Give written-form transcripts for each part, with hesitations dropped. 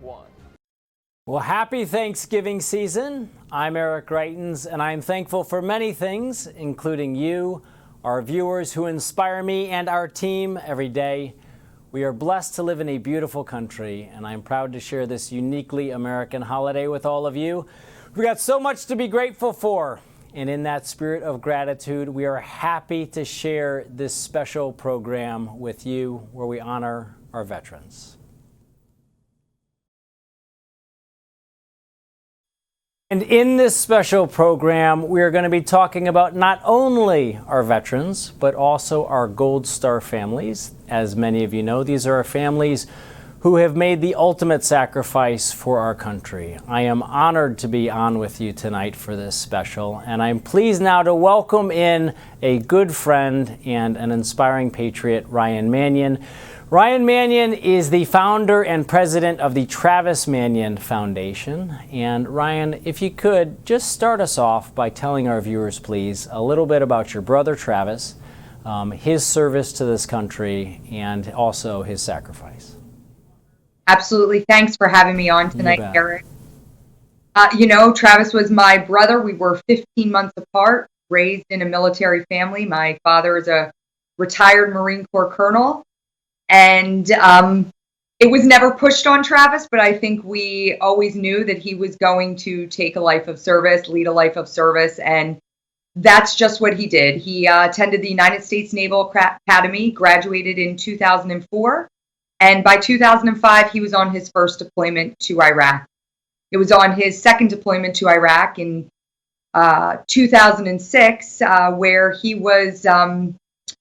1. Well, happy Thanksgiving season. I'm Eric Greitens, and I'm thankful for many things, including you, our viewers who inspire me and our team every day. We are blessed to live in a beautiful country, and I'm proud to share this uniquely American holiday with all of you. We got so much to be grateful for, and in that spirit of gratitude, we are happy to share this special program with you where we honor our veterans. And in this special program, we are going to be talking about not only our veterans, but also our Gold Star families. As many of you know, these are our families who have made the ultimate sacrifice for our country. I am honored to be on with you tonight for this special, and I'm pleased now to welcome in a good friend and an inspiring patriot, Ryan Manion. Ryan Manion is the founder and president of the Travis Manion Foundation. And Ryan, if you could, just start us off by telling our viewers, please, a little bit about your brother Travis, his service to this country, and also his sacrifice. Absolutely. Thanks for having me on tonight, Eric. Travis was my brother. We were 15 months apart, raised in a military family. My father is a retired Marine Corps colonel. And it was never pushed on Travis, but I think we always knew that he was going to take a life of service, lead a life of service, and that's just what he did. He attended the United States Naval Academy, graduated in 2004, and by 2005, he was on his first deployment to Iraq. It was on his second deployment to Iraq in 2006, where he was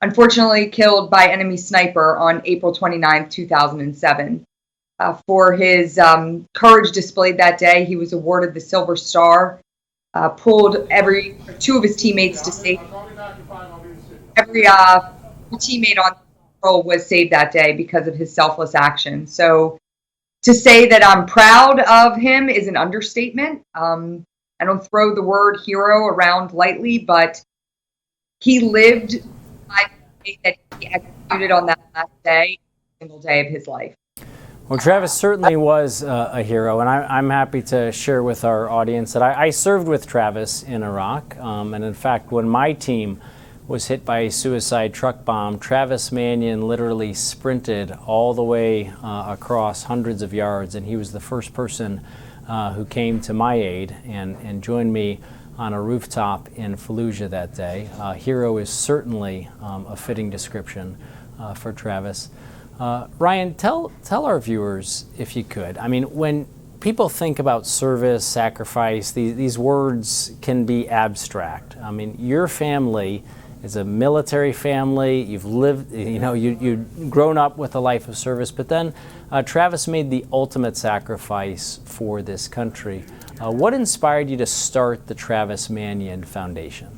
unfortunately killed by enemy sniper on April 29, 2007. For his courage displayed that day, he was awarded the Silver Star, pulled two of his teammates to safety. Every teammate on patrol was saved that day because of his selfless action. So to say that I'm proud of him is an understatement. I don't throw the word hero around lightly, but he lived that he executed on that last day, single day of his life. Well, Travis certainly was a hero, and I'm happy to share with our audience that I served with Travis in Iraq, and in fact, when my team was hit by a suicide truck bomb, Travis Manion literally sprinted all the way across hundreds of yards, and he was the first person who came to my aid and joined me on a rooftop in Fallujah that day. Hero is certainly a fitting description for Travis. Ryan, tell our viewers, if you could, I mean, when people think about service, sacrifice, these words can be abstract. I mean, your family is a military family. You've lived, you've grown up with a life of service, but then Travis made the ultimate sacrifice for this country. What inspired you to start the Travis Manion Foundation?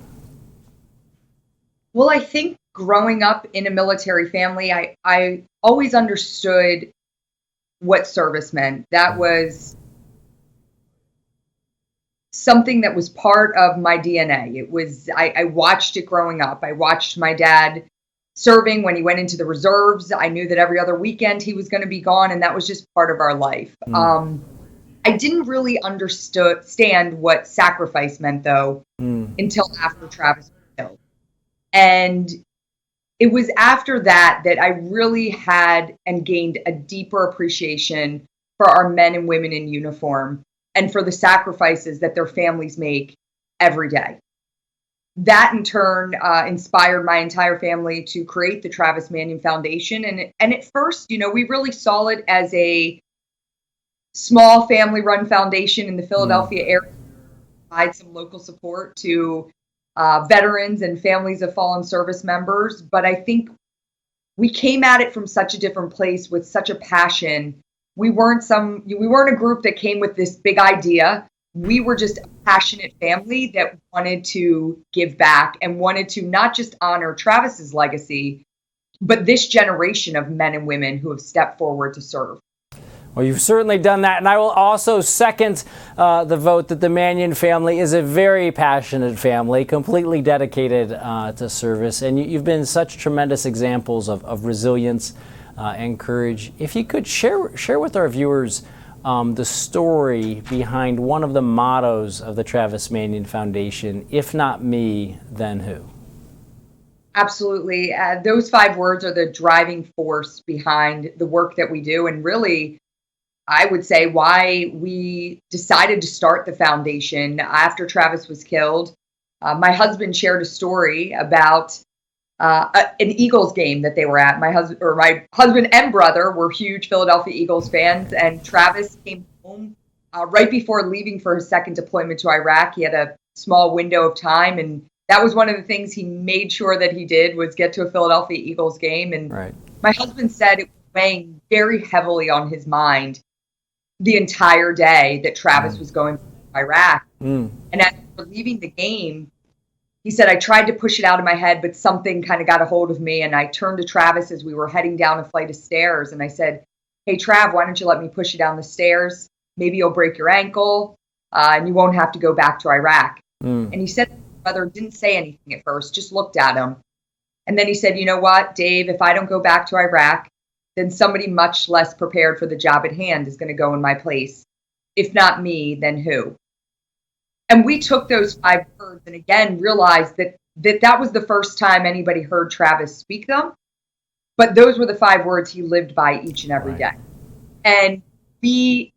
Well, I think growing up in a military family, I always understood what service meant. That was something that was part of my DNA. It was, I watched it growing up. I watched my dad serving when he went into the reserves. I knew that every other weekend he was going to be gone, and that was just part of our life. I didn't really understand what sacrifice meant, though, until after Travis was killed. And it was after that I really had and gained a deeper appreciation for our men and women in uniform and for the sacrifices that their families make every day. That, in turn, inspired my entire family to create the Travis Manion Foundation. And at first, we really saw it as a small family-run foundation in the Philadelphia area, provide some local support to veterans and families of fallen service members. But I think we came at it from such a different place with such a passion. We weren't a group that came with this big idea. We were just a passionate family that wanted to give back and wanted to not just honor Travis's legacy, but this generation of men and women who have stepped forward to serve. Well, you've certainly done that, and I will also second the vote that the Manion family is a very passionate family, completely dedicated to service, and you've been such tremendous examples of resilience and courage. If you could share with our viewers the story behind one of the mottos of the Travis Manion Foundation, if not me, then who? Absolutely. Those 5 words are the driving force behind the work that we do. And really, I would say why we decided to start the foundation after Travis was killed. My husband shared a story about an Eagles game that they were at. My husband and brother were huge Philadelphia Eagles fans, and Travis came home right before leaving for his second deployment to Iraq. He had a small window of time, and that was one of the things he made sure that he did was get to a Philadelphia Eagles game. And Right. My husband said it was weighing very heavily on his mind the entire day that Travis was going to Iraq. And as we were leaving the game, he said, I tried to push it out of my head, but something kind of got a hold of me. And I turned to Travis as we were heading down a flight of stairs. And I said, hey, Trav, why don't you let me push you down the stairs? Maybe you'll break your ankle and you won't have to go back to Iraq. And he said, his brother didn't say anything at first, just looked at him. And then he said, you know what, Dave, if I don't go back to Iraq, then somebody much less prepared for the job at hand is going to go in my place. If not me, then who? And we took those 5 words and again realized that was the first time anybody heard Travis speak them. But those were the 5 words he lived by each and every day. And we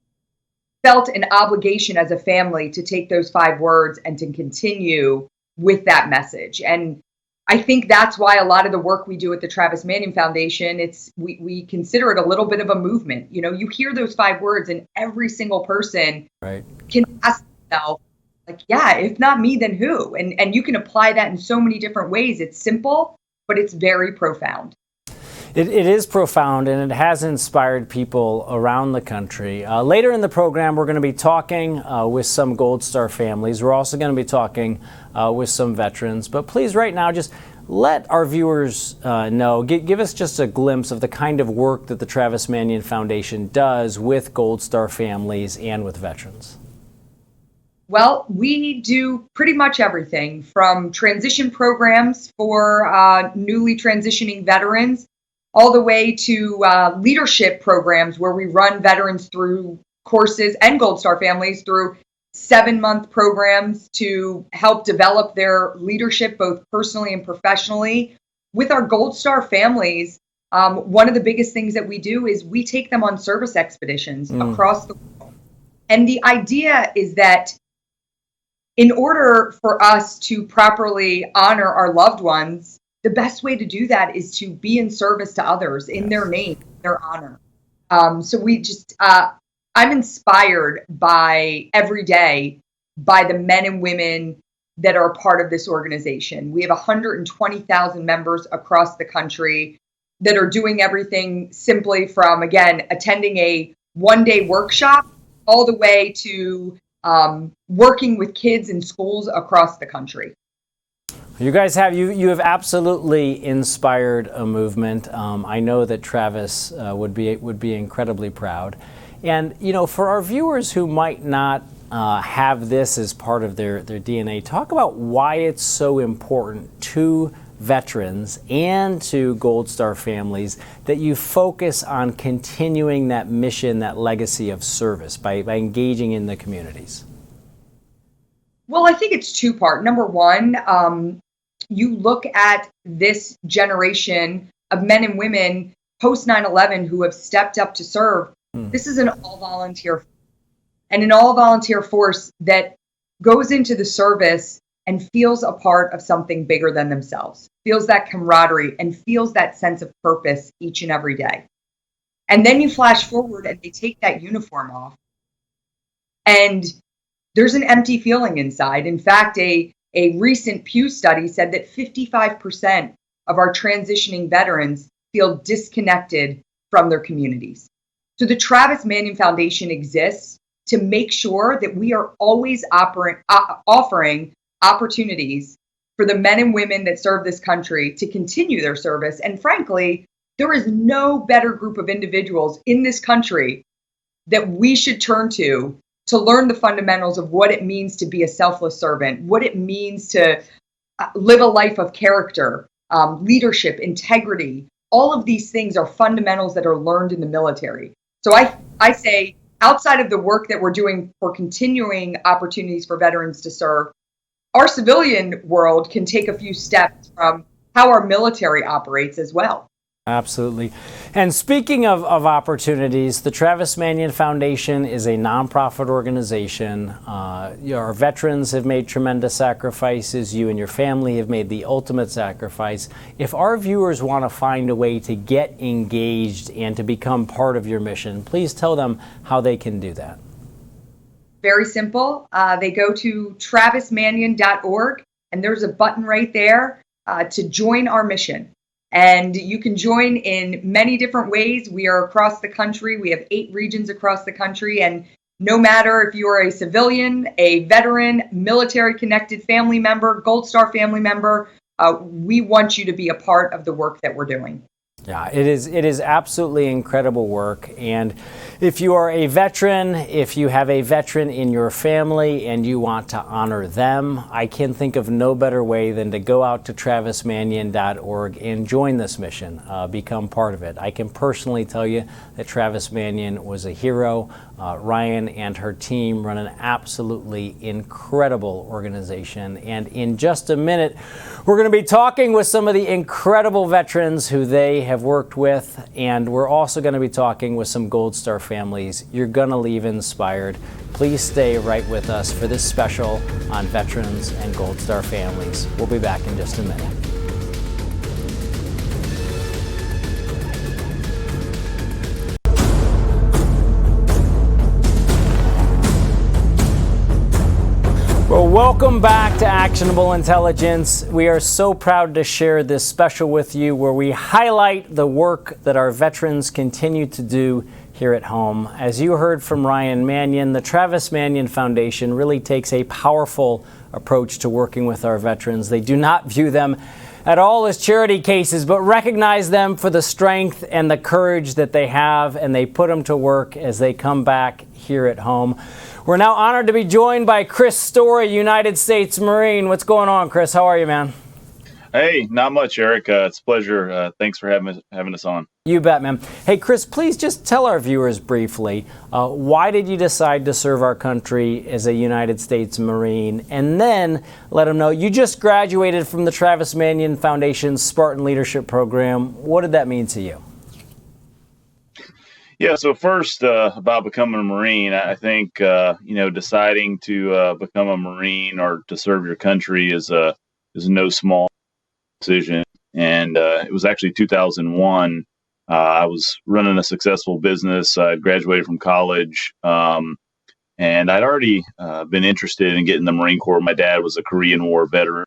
felt an obligation as a family to take those 5 words and to continue with that message. And I think that's why a lot of the work we do at the Travis Manion Foundation, we consider it a little bit of a movement. You know, you hear those 5 words and every single person can ask themselves, like, yeah, if not me, then who? And you can apply that in so many different ways. It's simple, but it's very profound. It is profound, and it has inspired people around the country. Later in the program, we're going to be talking with some Gold Star families. We're also going to be talking with some veterans. But please, right now, just let our viewers know, give us just a glimpse of the kind of work that the Travis Manion Foundation does with Gold Star families and with veterans. Well, we do pretty much everything from transition programs for newly transitioning veterans all the way to leadership programs where we run veterans through courses and Gold Star families through 7-month programs to help develop their leadership both personally and professionally. With our Gold Star families, one of the biggest things that we do is we take them on service expeditions across the world. And the idea is that in order for us to properly honor our loved ones, the best way to do that is to be in service to others in their name, their honor. So we just, I'm inspired by every day by the men and women that are part of this organization. We have 120,000 members across the country that are doing everything simply from, again, attending a one-day workshop all the way to working with kids in schools across the country. You guys have you have absolutely inspired a movement. I know that Travis would be incredibly proud. And you know, for our viewers who might not have this as part of their DNA, talk about why it's so important to veterans and to Gold Star families that you focus on continuing that mission, that legacy of service by engaging in the communities. Well, I think it's 2-part. Number one, you look at this generation of men and women post 9/11 who have stepped up to serve. This is an all-volunteer and an all-volunteer force that goes into the service and feels a part of something bigger than themselves, feels that camaraderie and feels that sense of purpose each and every day. And then you flash forward and they take that uniform off and there's an empty feeling inside. In fact, a recent Pew study said that 55% of our transitioning veterans feel disconnected from their communities. So the Travis Manion Foundation exists to make sure that we are always offering opportunities for the men and women that serve this country to continue their service. And frankly, there is no better group of individuals in this country that we should turn to learn the fundamentals of what it means to be a selfless servant, what it means to live a life of character, leadership, integrity. All of these things are fundamentals that are learned in the military. So I say outside of the work that we're doing for continuing opportunities for veterans to serve, our civilian world can take a few steps from how our military operates as well. Absolutely. And speaking of opportunities, the Travis Manion Foundation is a nonprofit organization. Our veterans have made tremendous sacrifices. You and your family have made the ultimate sacrifice. If our viewers want to find a way to get engaged and to become part of your mission, please tell them how they can do that. Very simple. They go to travismanion.org, and there's a button right there to join our mission. And you can join in many different ways. We are across the country. We have 8 regions across the country. And no matter if you are a civilian, a veteran, military-connected family member, Gold Star family member, we want you to be a part of the work that we're doing. Yeah, it is absolutely incredible work. And if you are a veteran, if you have a veteran in your family and you want to honor them, I can think of no better way than to go out to travismanion.org and join this mission, become part of it. I can personally tell you that Travis Manion was a hero. Ryan and her team run an absolutely incredible organization. And in just a minute, we're going to be talking with some of the incredible veterans who they have worked with. And we're also going to be talking with some Gold Star families. You're going to leave inspired. Please stay right with us for this special on veterans and Gold Star families. We'll be back in just a minute. Well, welcome back to Actionable Intelligence. We are so proud to share this special with you where we highlight the work that our veterans continue to do here at home. As you heard from Ryan Manion, the Travis Manion Foundation really takes a powerful approach to working with our veterans. They do not view them at all as charity cases, but recognize them for the strength and the courage that they have, and they put them to work as they come back here at home. We're now honored to be joined by Chris Story, United States Marine. What's going on, Chris? How are you, man? Hey, not much, Eric. It's a pleasure. Thanks for having us on. You bet, man. Hey, Chris, please just tell our viewers briefly, why did you decide to serve our country as a United States Marine? And then let them know you just graduated from the Travis Manion Foundation's Spartan Leadership Program. What did that mean to you? Yeah, so first, about becoming a Marine, I think, deciding to become a Marine or to serve your country is no small decision. And it was actually 2001. I was running a successful business. I graduated from college, and I'd already been interested in getting the Marine Corps. My dad was a Korean War veteran.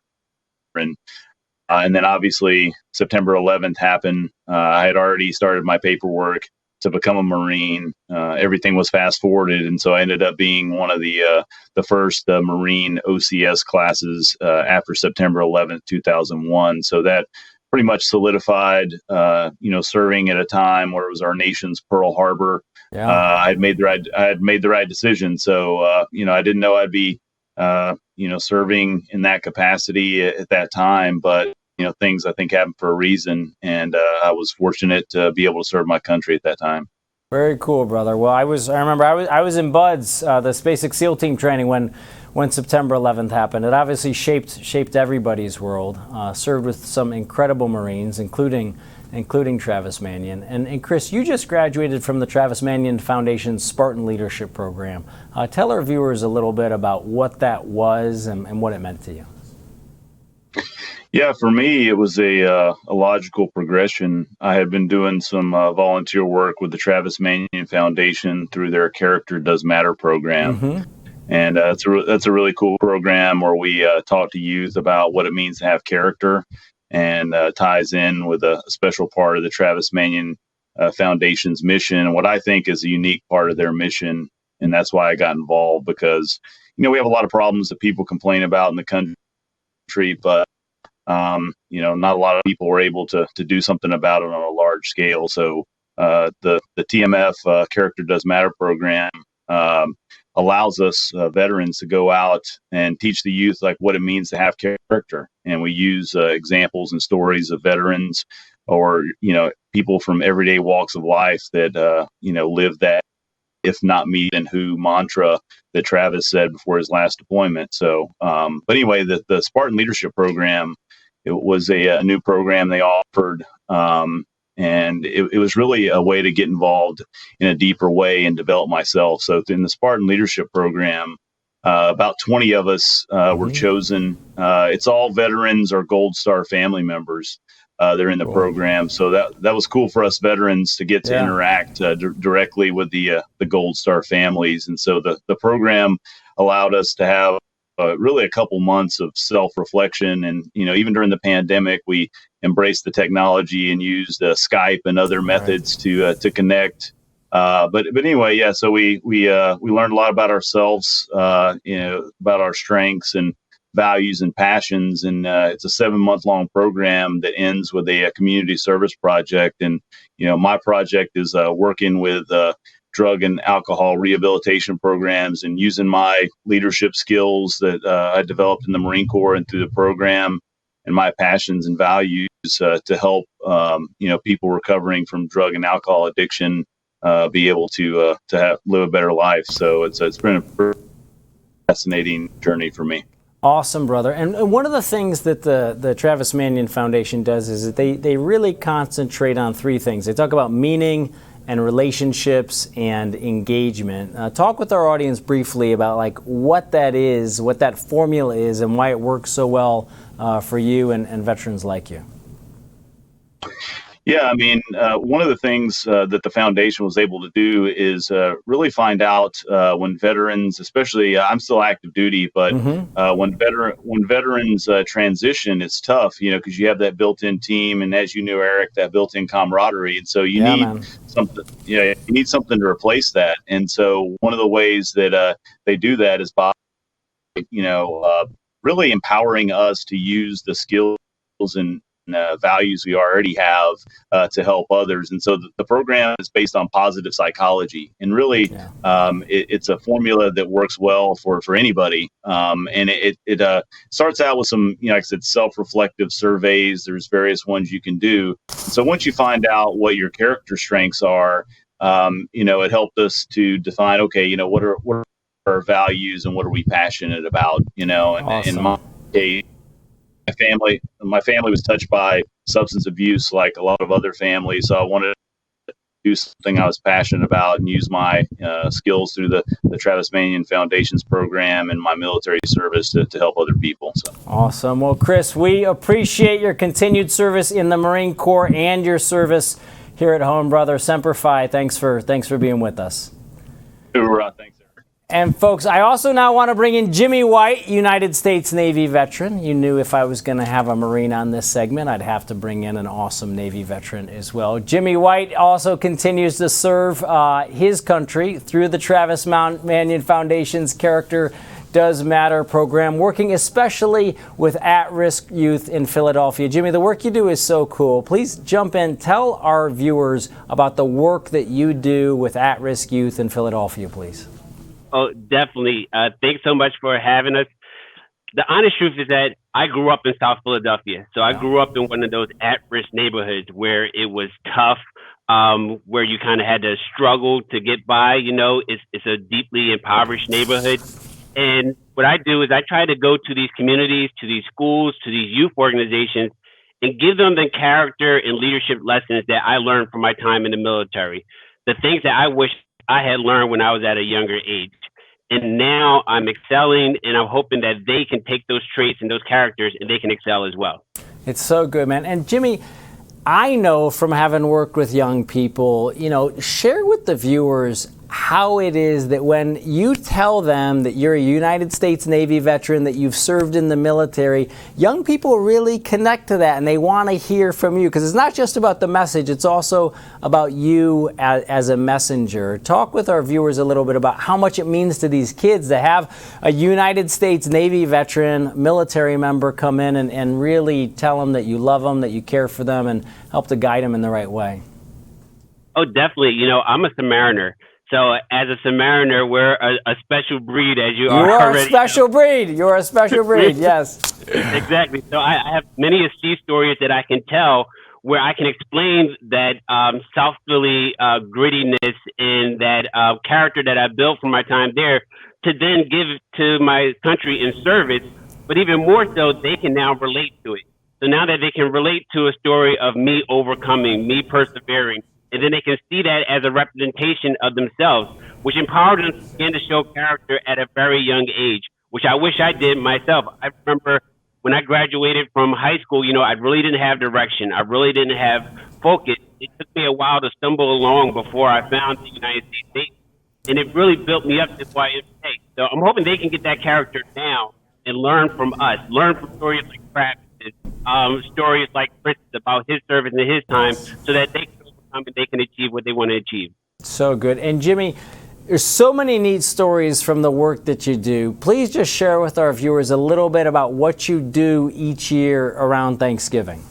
And then obviously September 11th happened. I had already started my paperwork to become a Marine. Everything was fast forwarded, and so I ended up being one of the first Marine OCS classes after September 11th, 2001. So that pretty much solidified, serving at a time where it was our nation's Pearl Harbor. Yeah. I had made the right decision. So I didn't know I'd be serving in that capacity at that time, but things I think happen for a reason, and I was fortunate to be able to serve my country at that time. Very cool, brother. Well, I remember I was in BUDS, the Basic SEAL Team training when September 11th happened. It obviously shaped everybody's world. Served with some incredible Marines, including Travis Manion. And Chris, you just graduated from the Travis Manion Foundation's Spartan Leadership Program. Tell our viewers a little bit about what that was and what it meant to you. Yeah, for me, it was a logical progression. I had been doing some volunteer work with the Travis Manion Foundation through their Character Does Matter program. Mm-hmm. And that's a really cool program where we talk to youth about what it means to have character, and ties in with a special part of the Travis Manion Foundation's mission, and what I think is a unique part of their mission. And that's why I got involved, because, we have a lot of problems that people complain about in the country, but not a lot of people were able to do something about it on a large scale. So the TMF Character Does Matter program allows us veterans to go out and teach the youth what it means to have character. And we use examples and stories of veterans or people from everyday walks of life that live that if not me, then who mantra that Travis said before his last deployment. So, but anyway, the Spartan Leadership Program, it was a new program they offered. And it was really a way to get involved in a deeper way and develop myself. So in the Spartan Leadership Program, about 20 of us were chosen. It's all veterans or Gold Star family members. They're in the program. So that was cool for us veterans to get to interact directly with the Gold Star families. And so the program allowed us to have really a couple months of self-reflection. And, even during the pandemic, we embraced the technology and used Skype and other methods to connect. But anyway, yeah. So we learned a lot about ourselves, about our strengths and values and passions. And it's a 7-month-long program that ends with a community service project. And my project is working with drug and alcohol rehabilitation programs and using my leadership skills that I developed in the Marine Corps and through the program, and my passions and values to help people recovering from drug and alcohol addiction be able to live a better life. So it's been a fascinating journey for me. Awesome, brother. And one of the things that the Travis Manion Foundation does is that they really concentrate on 3 things. They talk about meaning and relationships and engagement. Talk with our audience briefly about what that is, what that formula is, and why it works so well for you and veterans like you. Yeah, I mean, one of the things that the foundation was able to do is really find out when veterans, especially I'm still active duty, but when veterans transition, it's tough, because you have that built-in team, and as you knew, Eric, that built-in camaraderie, and so you need something. You need something to replace that, and so one of the ways that they do that is by, really empowering us to use the skills and values we already have to help others. And so the program is based on positive psychology, and really it's a formula that works well for anybody. And it starts out with some, like I said, self-reflective surveys. There's various ones you can do. So once you find out what your character strengths are, it helped us to define, okay, what are our values and what are we passionate about, and in my case, my family was touched by substance abuse like a lot of other families. So I wanted to do something I was passionate about and use my skills through the Travis Manion Foundation's program and my military service to help other people. So. Awesome. Well, Chris, we appreciate your continued service in the Marine Corps and your service here at home, brother. Semper Fi. Thanks for being with us. Hoorah. Thanks. And folks, I also now want to bring in Jimmy White, United States Navy veteran. You knew if I was going to have a Marine on this segment, I'd have to bring in an awesome Navy veteran as well. Jimmy White also continues to serve his country through the Travis Manion Foundation's Character Does Matter program, working especially with at-risk youth in Philadelphia. Jimmy, the work you do is so cool. Please jump in. Tell our viewers about the work that you do with at-risk youth in Philadelphia, please. Oh, definitely. Thanks so much for having us. The honest truth is that I grew up in South Philadelphia. So I grew up in one of those at-risk neighborhoods where it was tough, where you kind of had to struggle to get by. It's a deeply impoverished neighborhood. And what I do is I try to go to these communities, to these schools, to these youth organizations, and give them the character and leadership lessons that I learned from my time in the military. The things that I wish I had learned when I was at a younger age. And now I'm excelling, and I'm hoping that they can take those traits and those characters and they can excel as well. It's so good, man. And Jimmy, I know from having worked with young people, share with the viewers how it is that when you tell them that you're a United States Navy veteran, that you've served in the military, young people really connect to that and they want to hear from you, because it's not just about the message, it's also about you as a messenger. Talk with our viewers a little bit about how much it means to these kids to have a United States Navy veteran, military member come in and really tell them that you love them, that you care for them, and help to guide them in the right way. Oh, definitely. I'm a Submariner. So as a Submariner, we're a special breed, as you are already. You are a special breed. You're a special breed, yes. Exactly. So I have many of these stories that I can tell where I can explain that South Philly grittiness and that character that I built from my time there to then give to my country in service. But even more so, they can now relate to it. So now that they can relate to a story of me overcoming, me persevering, and then they can see that as a representation of themselves, which empowered them to begin to show character at a very young age, which I wish I did myself. I remember when I graduated from high school, I really didn't have direction. I really didn't have focus. It took me a while to stumble along before I found the United States Navy. And it really built me up to who I am today. So I'm hoping they can get that character now and learn from us, learn from stories like Travis, stories like Chris about his service and his time, so that they can overcome and they can achieve what they want to achieve. So good. And Jimmy, there's so many neat stories from the work that you do. Please just share with our viewers a little bit about what you do each year around Thanksgiving.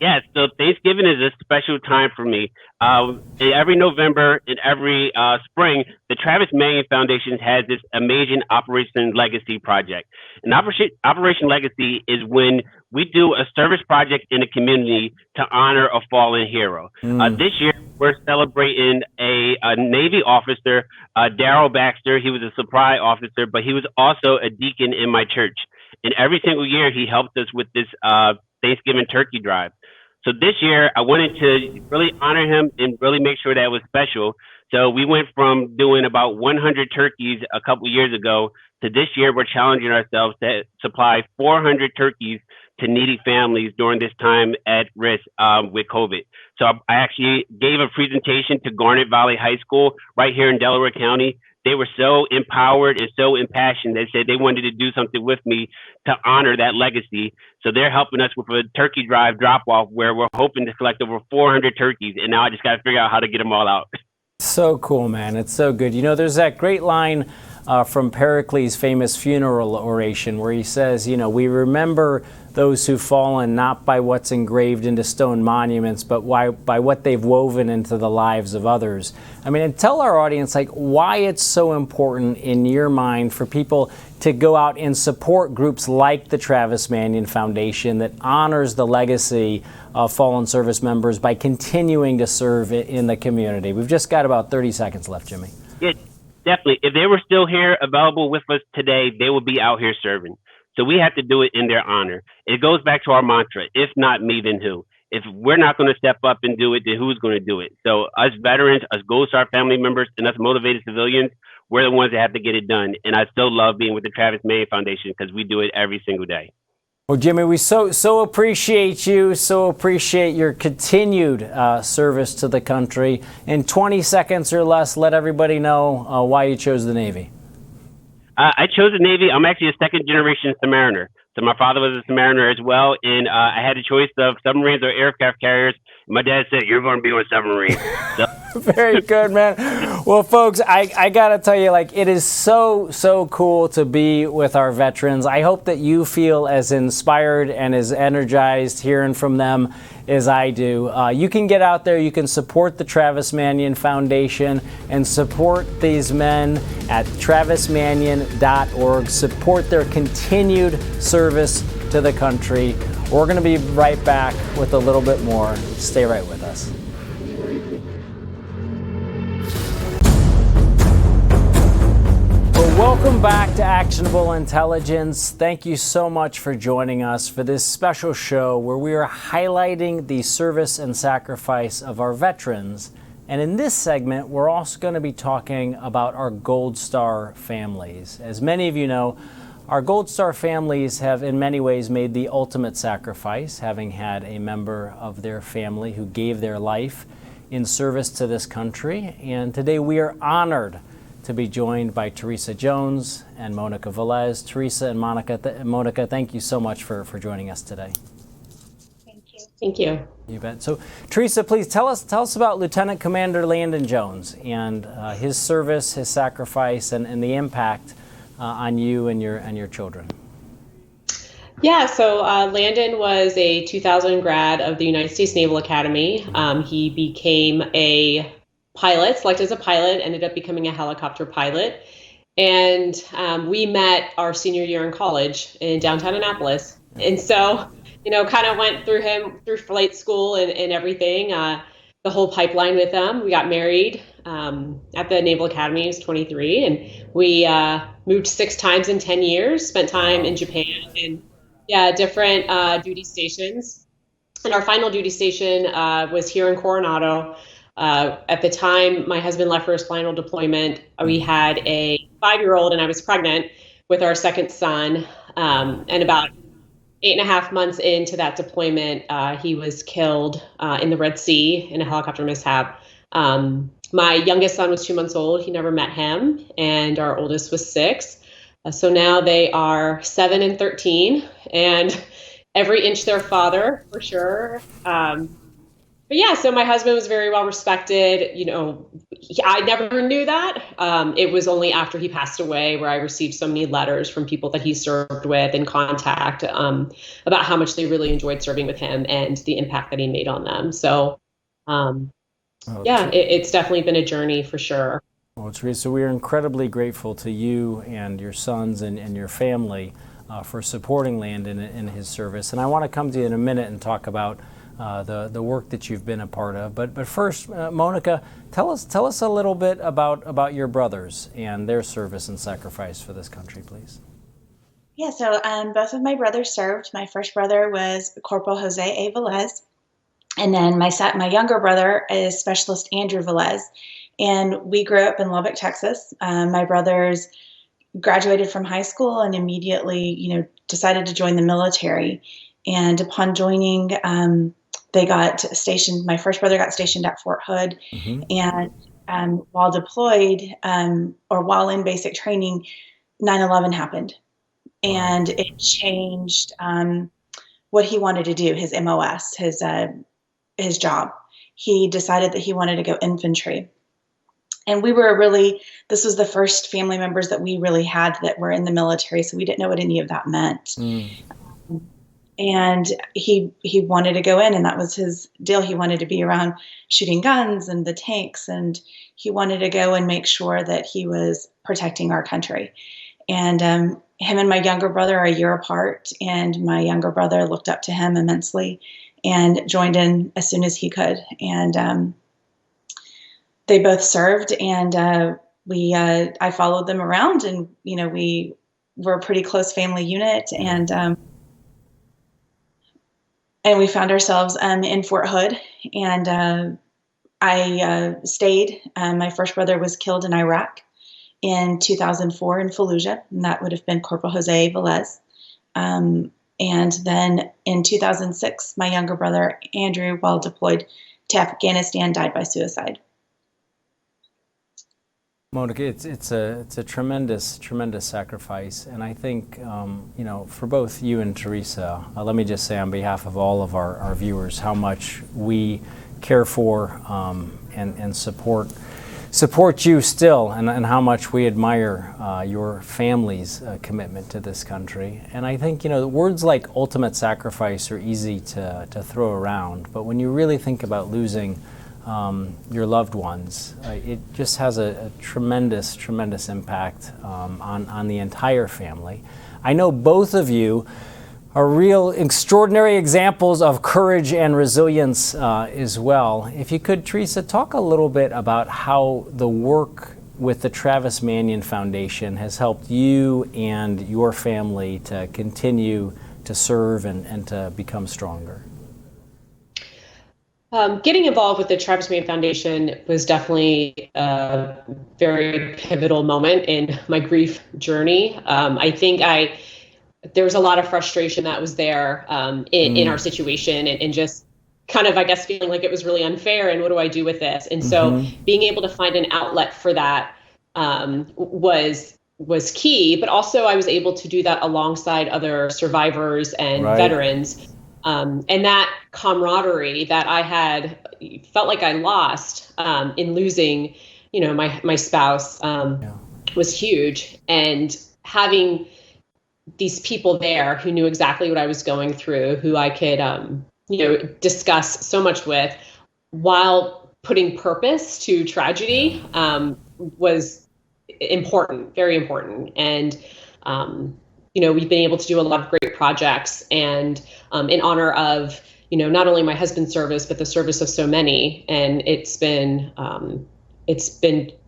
Yes, so Thanksgiving is a special time for me. Every November and every spring, the Travis Manion Foundation has this amazing Operation Legacy project. And Operation Legacy is when we do a service project in the community to honor a fallen hero. This year, we're celebrating a Navy officer, Darrell Baxter. He was a supply officer, but he was also a deacon in my church. And every single year, he helped us with this Thanksgiving turkey drive. So this year, I wanted to really honor him and really make sure that it was special. So we went from doing about 100 turkeys a couple years ago to this year, we're challenging ourselves to supply 400 turkeys to needy families during this time at risk with COVID. So I actually gave a presentation to Garnet Valley High School right here in Delaware County. They were so empowered and so impassioned. They said they wanted to do something with me to honor that legacy. So they're helping us with a turkey drive drop-off where we're hoping to collect over 400 turkeys. And now I just got to figure out how to get them all out. So cool, man. It's so good. There's that great line from Pericles' famous funeral oration where he says, we remember those who've fallen not by what's engraved into stone monuments, but by what they've woven into the lives of others. And tell our audience why it's so important in your mind for people to go out and support groups like the Travis Manion Foundation that honors the legacy of fallen service members by continuing to serve in the community. We've just got about 30 seconds left, Jimmy. Yeah, definitely. If they were still here available with us today, they would be out here serving. So we have to do it in their honor. It goes back to our mantra, if not me, then who? If we're not going to step up and do it, then who's going to do it? So us veterans, us Gold Star family members, and us motivated civilians, we're the ones that have to get it done. And I still love being with the Travis Manion Foundation because we do it every single day. Well, Jimmy, we so appreciate you, so appreciate your continued service to the country. In 20 seconds or less, let everybody know why you chose the Navy. I chose the Navy. I'm actually a second-generation submariner. So my father was a submariner as well, and I had a choice of submarines or aircraft carriers. My dad said, "You're going to be on a submarine." So. Very good, man. Well, folks, I got to tell you, it is so cool to be with our veterans. I hope that you feel as inspired and as energized hearing from them as I do. You can get out there, you can support the Travis Manion Foundation and support these men at travismanion.org. Support their continued service to the country. We're going to be right back with a little bit more. Stay right with us. Welcome back to Actionable Intelligence. Thank you so much for joining us for this special show where we are highlighting the service and sacrifice of our veterans. And in this segment, we're also going to be talking about our Gold Star families. As many of you know, our Gold Star families have in many ways made the ultimate sacrifice, having had a member of their family who gave their life in service to this country. And today we are honored to be joined by Teresa Jones and Monica Velez. Teresa and Monica, thank you so much for joining us today. Thank you. Thank you. You bet. So, Teresa, please tell us about Lieutenant Commander Landon Jones and his service, his sacrifice, and the impact on you and your children. Yeah, so Landon was a 2000 grad of the United States Naval Academy. He became a pilot, selected as a pilot, ended up becoming a helicopter pilot. And we met our senior year in college in downtown Annapolis. And so kind of went through him through flight school and everything, the whole pipeline with him. We got married at the Naval Academy. He was 23, and we moved 6 times in 10 years, spent time in Japan and different duty stations. And our final duty station was here in Coronado. At the time my husband left for his final deployment, we had a 5-year-old and I was pregnant with our second son. And about 8.5 months into that deployment, he was killed in the Red Sea in a helicopter mishap. My youngest son was 2 months old. He never met him. And our oldest was 6. So now they are 7 and 13. And every inch their father, for sure. But yeah, so my husband was very well respected. I never knew that. It was only after he passed away where I received so many letters from people that he served with and contact about how much they really enjoyed serving with him and the impact that he made on them. So it's definitely been a journey for sure. Well, Teresa, we are incredibly grateful to you and your sons and your family for supporting Landon in his service. And I want to come to you in a minute and talk about the work that you've been a part of. But first, Monica, tell us a little bit about your brothers and their service and sacrifice for this country, please. Yeah, so both of my brothers served. My first brother was Corporal Jose A. Velez, and then my younger brother is Specialist Andrew Velez. And we grew up in Lubbock, Texas. My brothers graduated from high school and immediately, decided to join the military. And upon joining, they got stationed. My first brother got stationed at Fort Hood, and while deployed or while in basic training, 9/11 happened, and it changed what he wanted to do. His MOS, his job. He decided that he wanted to go infantry. And this was the first family members that we really had that were in the military, so we didn't know what any of that meant. And he wanted to go in, and that was his deal. He wanted to be around shooting guns and the tanks, and he wanted to go and make sure that he was protecting our country. And him and my younger brother are a year apart, and my younger brother looked up to him immensely and joined in as soon as he could. And they both served, and I followed them around, and we were a pretty close family unit, and we found ourselves in Fort Hood, and I stayed. My first brother was killed in Iraq in 2004 in Fallujah, and that would have been Corporal Jose Velez. And then in 2006, my younger brother Andrew, while deployed to Afghanistan, died by suicide. Monica, it's a tremendous sacrifice, and I think for both you and Teresa, let me just say on behalf of all of our viewers how much we care for and support you still, and how much we admire your family's commitment to this country. And I think words like ultimate sacrifice are easy to throw around, but when you really think about losing your loved ones, it just has a tremendous impact on the entire family. I know both of you are real extraordinary examples of courage and resilience as well. If you could, Teresa, talk a little bit about how the work with the Travis Manion Foundation has helped you and your family to continue to serve and to become stronger. Getting involved with the Travis Manion Foundation was definitely a very pivotal moment in my grief journey. I think there was a lot of frustration that was there in our situation, and just kind of, I guess, feeling like it was really unfair, and what do I do with this? And so being able to find an outlet for that was key, but also I was able to do that alongside other survivors and veterans. And that camaraderie that I had felt like I lost in losing, my spouse was huge. And having these people there who knew exactly what I was going through, who I could, discuss so much with, while putting purpose to tragedy, was important, very important. And we've been able to do a lot of great projects, and in honor of, not only my husband's service, but the service of so many. And it's been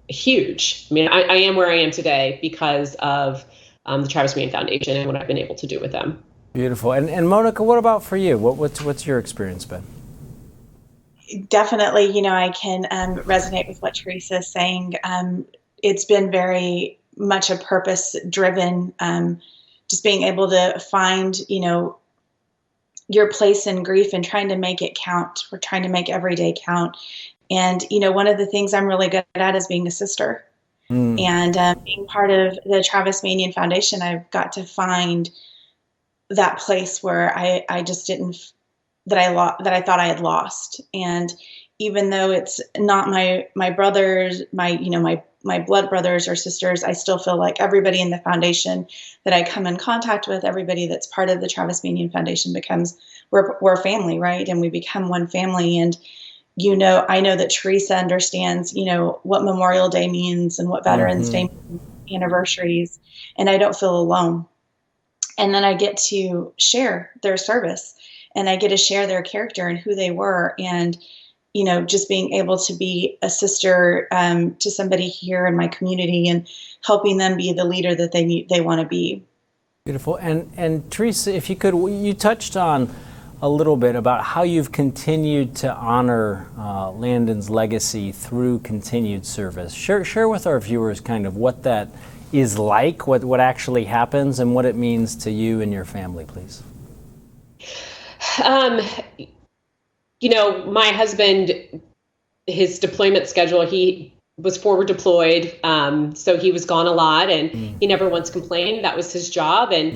huge. I mean, I am where I am today because of the Travis Manion Foundation and what I've been able to do with them. Beautiful. And Monica, what about for you? What's your experience been? Definitely, I can resonate with what Teresa is saying. It's been very much a purpose-driven, just being able to find, your place in grief and trying to make it count. We're trying to make every day count. And, one of the things I'm really good at is being a sister. And being part of the Travis Manion Foundation, I've got to find that place where I just didn't, that I thought I had lost. And even though it's not my brothers, my blood brothers or sisters, I still feel like everybody in the foundation that I come in contact with, everybody that's part of the Travis Manion Foundation we're a family, right? And we become one family. And, I know that Teresa understands, what Memorial Day means and what Veterans Day means, anniversaries, and I don't feel alone. And then I get to share their service, and I get to share their character and who they were. And, just being able to be a sister to somebody here in my community and helping them be the leader that they want to be. Beautiful. And Teresa, if you could, you touched on a little bit about how you've continued to honor Landon's legacy through continued service. Share with our viewers kind of what that is like, what actually happens, and what it means to you and your family, please. My husband, his deployment schedule, he was forward deployed. So he was gone a lot, and he never once complained. That was his job. And,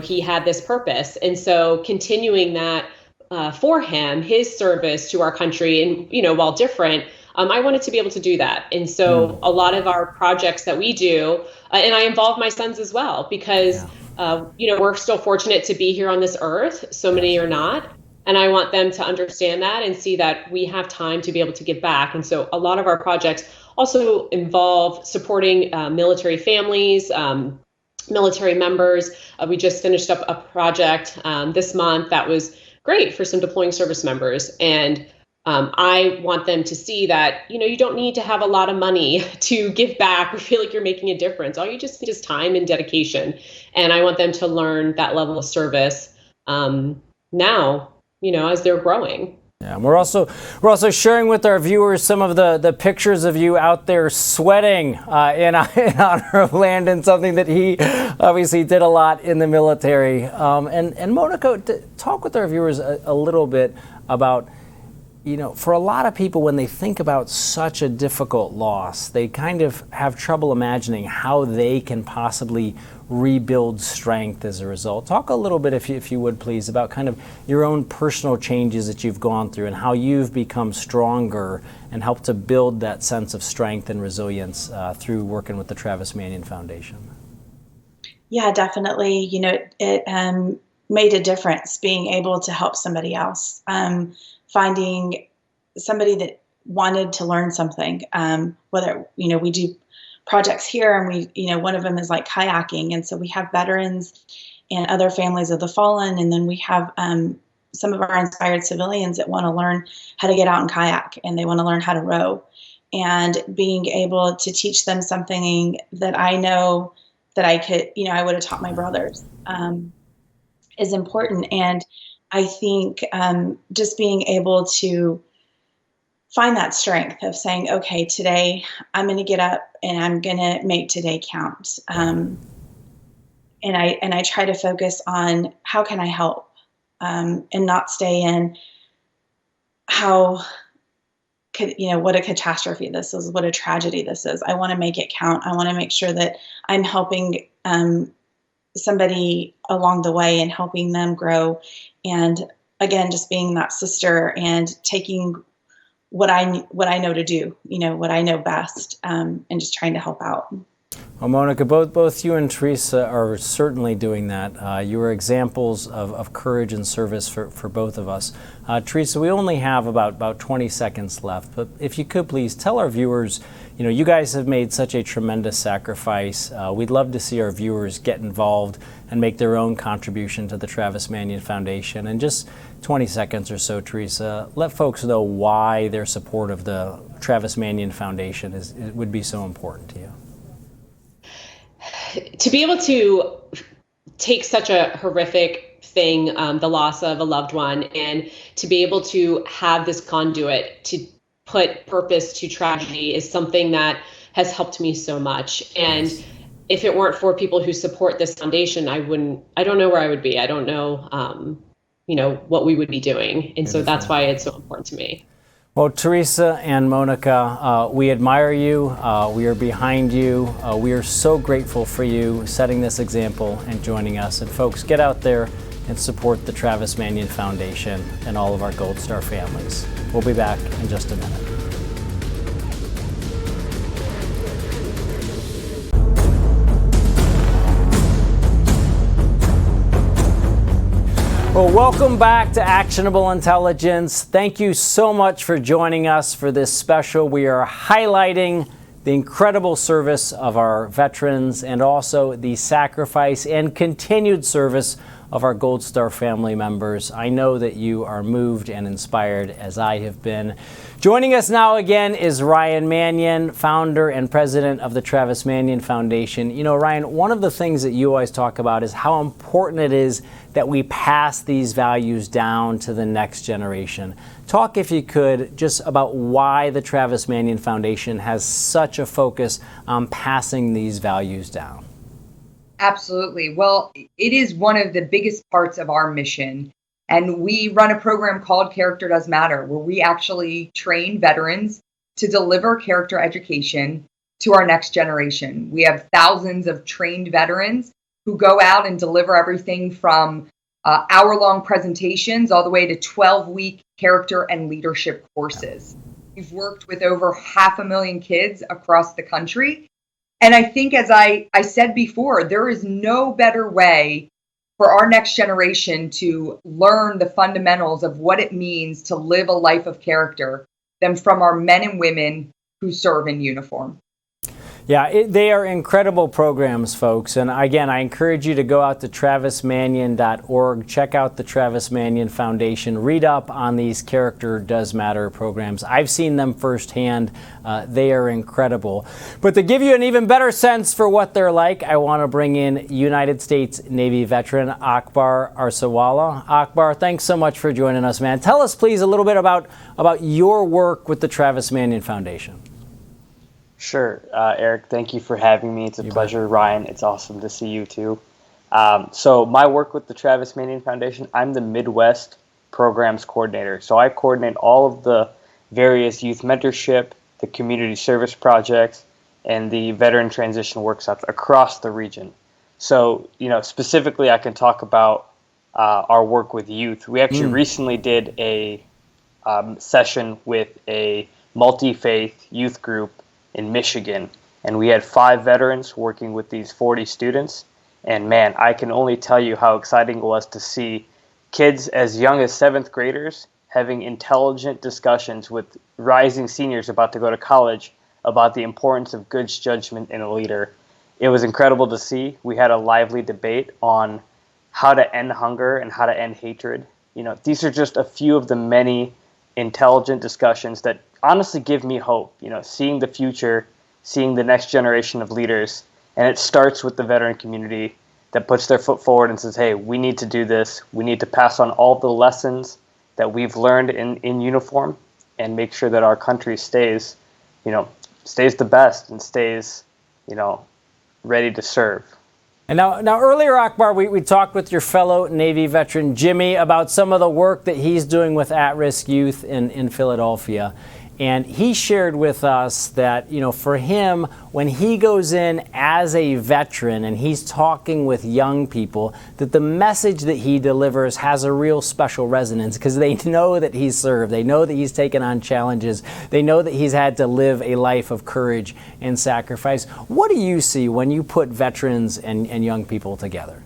he had this purpose. And so continuing that for him, his service to our country, and, while different, I wanted to be able to do that. And so a lot of our projects that we do, and I involve my sons as well, because, we're still fortunate to be here on this earth. So many are not. And I want them to understand that and see that we have time to be able to give back. And so a lot of our projects also involve supporting military families, military members. We just finished up a project this month that was great for some deploying service members. And I want them to see that, you don't need to have a lot of money to give back or feel like you're making a difference. All you just need is time and dedication. And I want them to learn that level of service now, as they're growing. Yeah, and we're also sharing with our viewers some of the pictures of you out there sweating in honor of Landon, something that he obviously did a lot in the military. And Monica, talk with our viewers a little bit about, for a lot of people, when they think about such a difficult loss, they kind of have trouble imagining how they can possibly rebuild strength as a result. Talk a little bit, if you would, please, about kind of your own personal changes that you've gone through and how you've become stronger and helped to build that sense of strength and resilience through working with the Travis Manion Foundation. Yeah, definitely. It made a difference being able to help somebody else. Finding somebody that wanted to learn something, whether, we do projects here, and we, one of them is like kayaking. And so we have veterans and other families of the fallen. And then we have some of our inspired civilians that want to learn how to get out and kayak, and they want to learn how to row. And being able to teach them something that I know that I could, I would have taught my brothers is important. And I think just being able to find that strength of saying, okay, today I'm going to get up and I'm going to make today count. And I try to focus on how can I help, and not stay in what a catastrophe this is, what a tragedy this is. I want to make it count. I want to make sure that I'm helping somebody along the way and helping them grow. And again, just being that sister and taking what I know to do, what I know best, and just trying to help out. Well, Monica, both you and Teresa are certainly doing that. You are examples of courage and service for both of us. Teresa, we only have about 20 seconds left, but if you could please tell our viewers, you guys have made such a tremendous sacrifice. We'd love to see our viewers get involved and make their own contribution to the Travis Manion Foundation. And just 20 seconds or so, Teresa, let folks know why their support of the Travis Manion Foundation would be so important to you. To be able to take such a horrific thing, the loss of a loved one, and to be able to have this conduit to put purpose to tragedy is something that has helped me so much. And if it weren't for people who support this foundation, I don't know where I would be. I don't know, what we would be doing. And so that's why it's so important to me. Well, Teresa and Monica, we admire you. We are behind you. We are so grateful for you setting this example and joining us. And folks, get out there and support the Travis Manion Foundation and all of our Gold Star families. We'll be back in just a minute. Well, welcome back to Actionable Intelligence. Thank you so much for joining us for this special. We are highlighting the incredible service of our veterans and also the sacrifice and continued service of our Gold Star family members. I know that you are moved and inspired as I have been. Joining us now again is Ryan Manion, founder and president of the Travis Manion Foundation. Ryan, one of the things that you always talk about is how important it is that we pass these values down to the next generation. Talk, if you could, just about why the Travis Manion Foundation has such a focus on passing these values down. Absolutely. Well, it is one of the biggest parts of our mission. And we run a program called Character Does Matter, where we actually train veterans to deliver character education to our next generation. We have thousands of trained veterans who go out and deliver everything from hour-long presentations all the way to 12-week character and leadership courses. We've worked with over 500,000 kids across the country. And I think, as I said before, there is no better way for our next generation to learn the fundamentals of what it means to live a life of character than from our men and women who serve in uniform. Yeah, they are incredible programs, folks. And again, I encourage you to go out to travismanion.org, check out the Travis Manion Foundation, read up on these Character Does Matter programs. I've seen them firsthand. They are incredible. But to give you an even better sense for what they're like, I want to bring in United States Navy veteran Akbar Arsawala. Akbar, thanks so much for joining us, man. Tell us, please, a little bit about your work with the Travis Manion Foundation. Sure. Eric, thank you for having me. It's a pleasure. Ryan, it's awesome to see you too. So my work with the Travis Manion Foundation, I'm the Midwest Programs Coordinator. So I coordinate all of the various youth mentorship, the community service projects, and the veteran transition workshops across the region. So, specifically I can talk about our work with youth. We actually recently did a session with a multi-faith youth group in Michigan, and we had 5 veterans working with these 40 students. And man, I can only tell you how exciting it was to see kids as young as 7th graders having intelligent discussions with rising seniors about to go to college about the importance of good judgment in a leader. It was incredible to see. We had a lively debate on how to end hunger and how to end hatred. These are just a few of the many intelligent discussions that honestly give me hope, seeing the future, seeing the next generation of leaders. And it starts with the veteran community that puts their foot forward and says, hey, we need to do this. We need to pass on all the lessons that we've learned in uniform and make sure that our country stays the best and stays, ready to serve. And now earlier, Akbar, we talked with your fellow Navy veteran, Jimmy, about some of the work that he's doing with at-risk youth in Philadelphia. And he shared with us that, you know, for him, when he goes in as a veteran and he's talking with young people, that the message that he delivers has a real special resonance because they know that he's served. They know that he's taken on challenges. They know that he's had to live a life of courage and sacrifice. What do you see when you put veterans and young people together?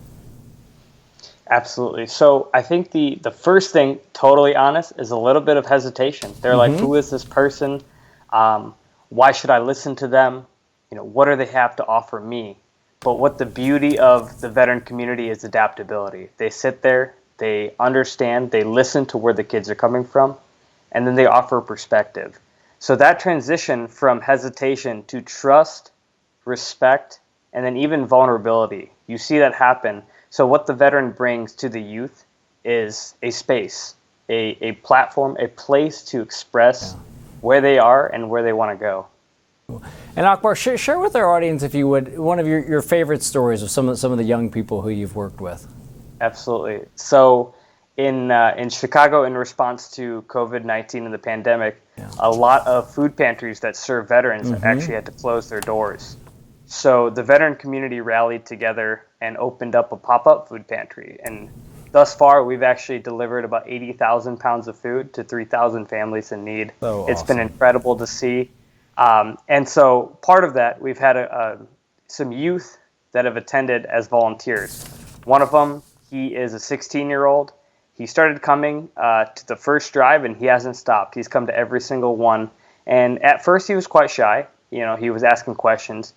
Absolutely. So I think the first thing, totally honest, is a little bit of hesitation. They're like, who is this person? Why should I listen to them? You know, what do they have to offer me? But what the beauty of the veteran community is adaptability. They sit there, they understand, they listen to where the kids are coming from, and then they offer perspective. So that transition from hesitation to trust, respect, and then even vulnerability, you see that happen. So what the veteran brings to the youth is a space, a platform, a place to express where they are and where they want to go. And Akbar, share with our audience, if you would, one of your favorite stories of some of the young people who you've worked with. Absolutely. So in Chicago, in response to COVID-19 and the pandemic, a lot of food pantries that serve veterans actually had to close their doors. So the veteran community rallied together and opened up a pop-up food pantry. And thus far, we've actually delivered about 80,000 pounds of food to 3,000 families in need. So it's awesome. been incredible to see. And so part of that, we've had some youth that have attended as volunteers. One of them, he is a 16-year-old. He started coming to the first drive, and he hasn't stopped. He's come to every single one. And at first, he was quite shy. You know, he was asking questions.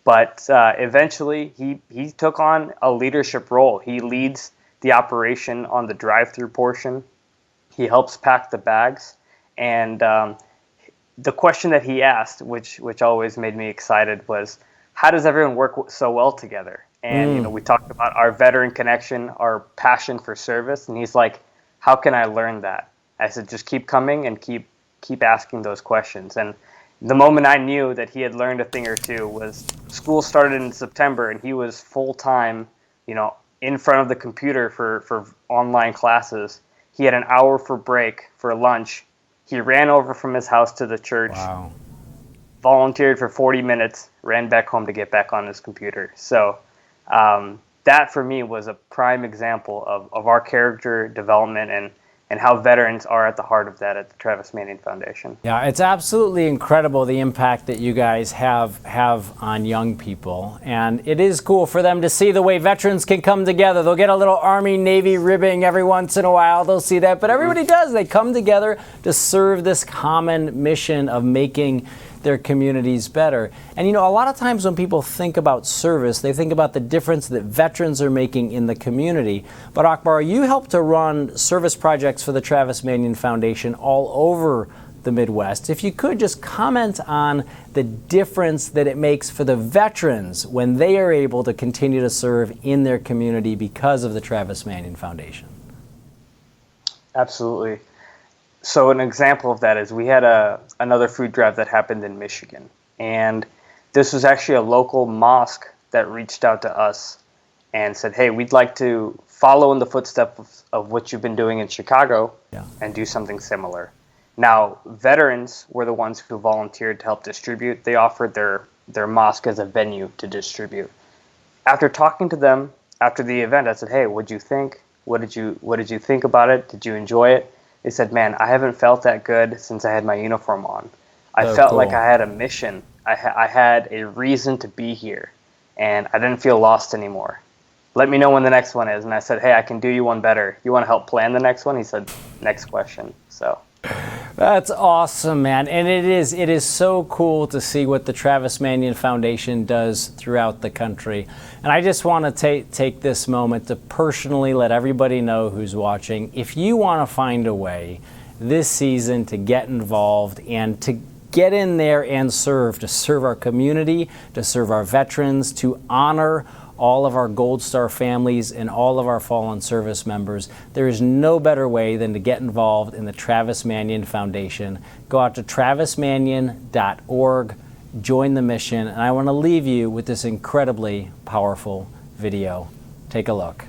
But eventually, he took on a leadership role. He leads the operation on the drive-through portion. He helps pack the bags. And the question that he asked, which always made me excited, was, how does everyone work so well together? And you know, we talked about our veteran connection, our passion for service. And he's like, how can I learn that? I said, just keep coming and keep asking those questions. And the moment I knew that he had learned a thing or two was school started in September, and he was full-time, you know, in front of the computer for online classes. He had an hour for break for lunch. He ran over from his house to the church, volunteered for 40 minutes, ran back home to get back on his computer. So that for me was a prime example of our character development and how veterans are at the heart of that at the Travis Manion Foundation. Yeah, it's absolutely incredible the impact that you guys have on young people. And it is cool for them to see the way veterans can come together. They'll get a little Army, Navy ribbing every once in a while. They'll see that. But everybody does. They come together to serve this common mission of making their communities better. And you know, a lot of times when people think about service, they think about the difference that veterans are making in the community. But Akbar, you help to run service projects for the Travis Manion Foundation all over the Midwest. If you could just comment on the difference that it makes for the veterans when they are able to continue to serve in their community because of the Travis Manion Foundation. Absolutely. So an example of that is we had another food drive that happened in Michigan. And this was actually a local mosque that reached out to us and said, hey, we'd like to follow in the footsteps of what you've been doing in Chicago and do something similar. Now, veterans were the ones who volunteered to help distribute. They offered their mosque as a venue to distribute. After talking to them after the event, I said, hey, what'd you think? What did you think about it? Did you enjoy it? They said, man, I haven't felt that good since I had my uniform on. I felt like I had a mission. I had a reason to be here, and I didn't feel lost anymore. Let me know when the next one is. And I said, hey, I can do you one better. You want to help plan the next one? He said, next question. So that's awesome, man. And it is so cool to see what the Travis Manion Foundation does throughout the country. And I just want to take this moment to personally let everybody know who's watching, if you want to find a way this season to get involved and to get in there and to serve our community, to serve our veterans, to honor all of our Gold Star families and all of our fallen service members, there is no better way than to get involved in the Travis Manion Foundation. Go out to travismanion.org, join the mission, and I want to leave you with this incredibly powerful video. Take a look.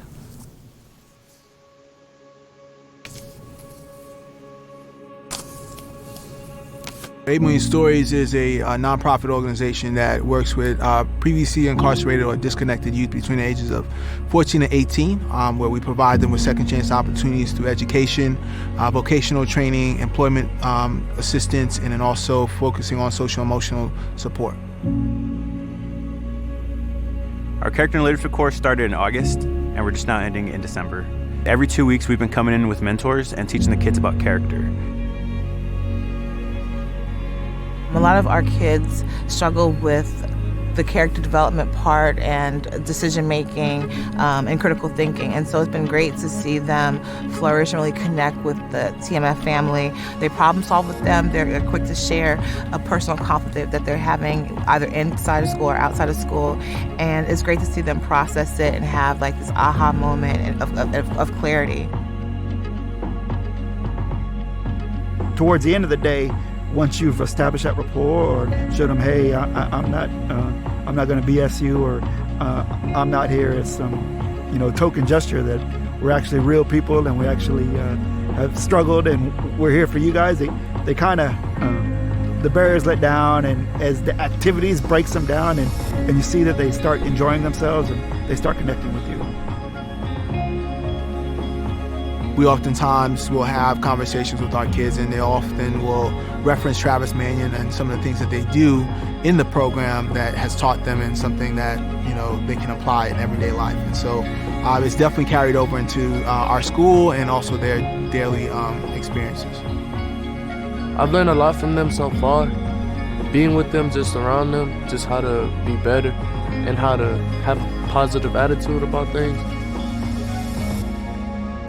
8 Million Stories is a nonprofit organization that works with previously incarcerated or disconnected youth between the ages of 14 and 18, where we provide them with second chance opportunities through education, vocational training, employment assistance, and then also focusing on social emotional support. Our character and leadership course started in August, and we're just now ending in December. Every 2 weeks, we've been coming in with mentors and teaching the kids about character. A lot of our kids struggle with the character development part and decision making and critical thinking. And so it's been great to see them flourish and really connect with the TMF family. They problem solve with them. They're quick to share a personal conflict that they're having either inside of school or outside of school. And it's great to see them process it and have like this aha moment of clarity. Towards the end of the day, once you've established that rapport or showed them, hey, I'm not going to BS you, or I'm not here as some, token gesture that we're actually real people and we actually have struggled and we're here for you guys. They kind of the barriers let down, and as the activities breaks them down, and you see that they start enjoying themselves and they start connecting with you. We oftentimes will have conversations with our kids, and they often will reference Travis Manion and some of the things that they do in the program that has taught them, and something that they can apply in everyday life. And so it's definitely carried over into our school and also their daily experiences. I've learned a lot from them so far. Being with them, just around them, just how to be better and how to have a positive attitude about things.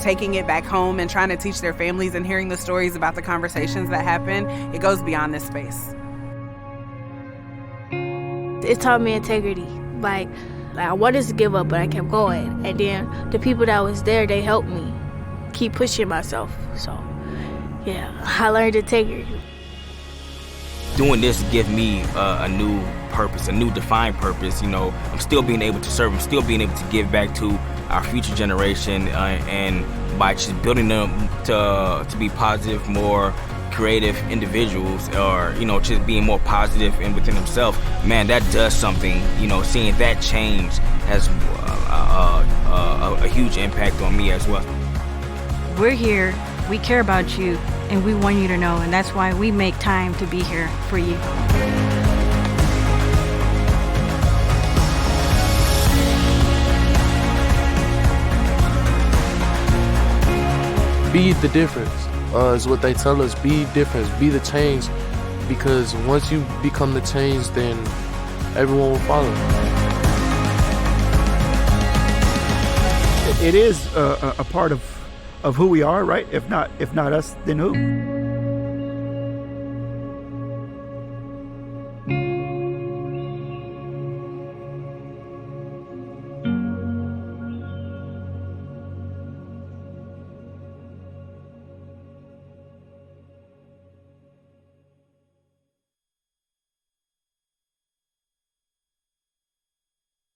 Taking it back home and trying to teach their families and hearing the stories about the conversations that happen, it goes beyond this space. It taught me integrity. Like I wanted to give up, but I kept going. And then the people that was there, they helped me keep pushing myself. So, yeah, I learned integrity. Doing this gives me a new purpose, a new defined purpose. I'm still being able to serve, I'm still being able to give back to our future generation, and by just building them to be positive, more creative individuals, or just being more positive and within themselves, man, that does something. Seeing that change has a huge impact on me as well. We're here, we care about you, and we want you to know, and that's why we make time to be here for you. Be the difference, is what they tell us. Be difference, be the change, because once you become the change, then everyone will follow. It is a part of who we are, right? If not us, then who?